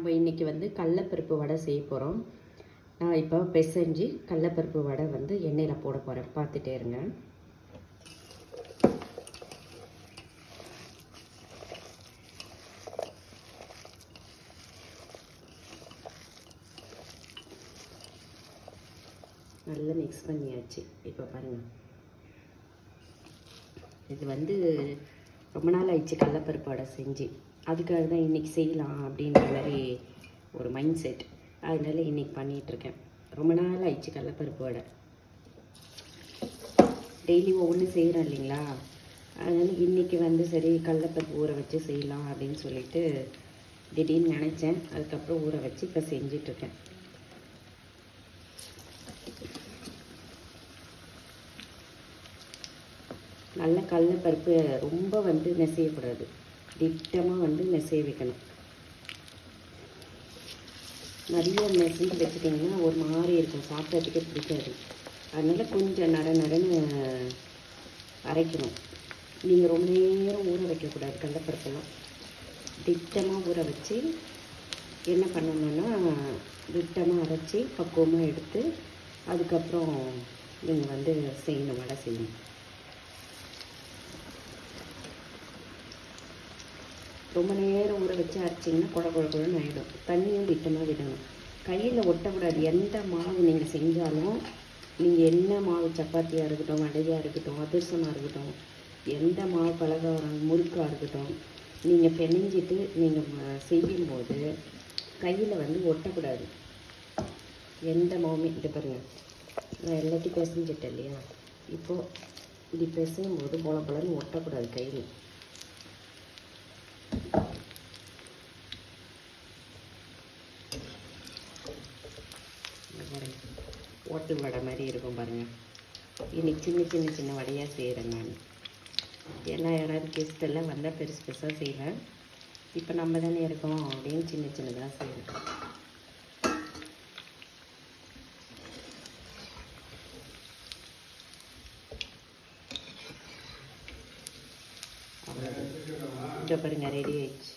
நம்ம இன்றைக்கி வந்து கடலப்பருப்பு வடை செய்ய போகிறோம். நான் இப்போ பிசைஞ்சு கடலப்பருப்பு வடை வந்து எண்ணெயில் போட போகிறேன். பார்த்துட்டே இருங்க. நல்லா மிக்ஸ் பண்ணியாச்சு. இப்போ பாருங்கள், இது வந்து ரொம்ப நாள் ஆயிடுச்சு கடலப்பருப்பு வடை செஞ்சு. அதுக்காக தான் இன்றைக்கி செய்யலாம் அப்படின்ற மாதிரி ஒரு மைண்ட் செட். அதனால இன்றைக்கி பண்ணிகிட்ருக்கேன். ரொம்ப நாள் ஆயிடுச்சு கடலப்பருப்பு வடை. டெய்லி ஒவ்வொன்று செய்கிறோம் இல்லைங்களா? அதனால் இன்றைக்கி வந்து சரி கடலப்பருப்பு ஊற வச்சு செய்யலாம் அப்படின்னு சொல்லிட்டு திடீர்னு நினச்சேன். அதுக்கப்புறம் ஊற வச்சு இப்போ செஞ்சிட்ருக்கேன். நல்ல கடலப்பருப்பு ரொம்ப வந்து நெசையக்கூடாது, திட்டமாக வந்து நெசைய வைக்கணும். நிறைய நெசைஞ்சு வச்சுட்டிங்கன்னா ஒரு மாதிரி இருக்கும், சாப்பிட்றதுக்கே பிடிக்காது. அதனால் கொஞ்சம் நரன்னு அரைக்கணும். நீங்கள் ரொம்ப நேரம் ஊற வைக்கக்கூடாது. கடலப்பருப்பெல்லாம் திட்டமாக ஊற வச்சு என்ன பண்ணணுன்னா திட்டமாக அரைச்சி பக்குவமாக எடுத்து அதுக்கப்புறம் நீங்கள் வந்து செய்யணும், வடை செய்யணும். ரொம்ப நேரம் ஊற வச்சு அரைச்சிங்கன்னா குழன்னு ஆகிடும். தண்ணியும் திட்டமாக விடணும். கையில் ஒட்டக்கூடாது. எந்த மாவு நீங்கள் செஞ்சாலும், நீங்கள் என்ன மாவு, சப்பாத்தியாக இருக்கட்டும், வடையாக இருக்கட்டும், அதிரசமாக இருக்கட்டும், எந்த மாவு பலகாரம் முறுக்காக இருக்கட்டும், நீங்கள் பிணைஞ்சிட்டு நீங்கள் செய்யும்போது கையில் வந்து ஒட்டக்கூடாது. எந்த மாவுமே. இது பாருங்கள், நான் எல்லாத்தையும் பிசைஞ்சிட்டேன் இல்லையா? இப்போது இப்படி பிசையும் போது போலன்னு ஒட்டக்கூடாது கையில். ஓட்டு வடை மாதிரி இருக்கும் பாருங்கள். இன்னைக்கு சின்ன வடையாக செய்கிறேன் நான். எல்லாம் யாராவது கெஸ்ட்டெல்லாம் வந்தால் பெருசாக செய்வேன். இப்போ நம்ம தானே இருக்கோம் அப்படின்னு சின்னதாக செய்வேன். அவ்வளோதான். இப்போ பாருங்கள், ரெடி ஆயிடுச்சு.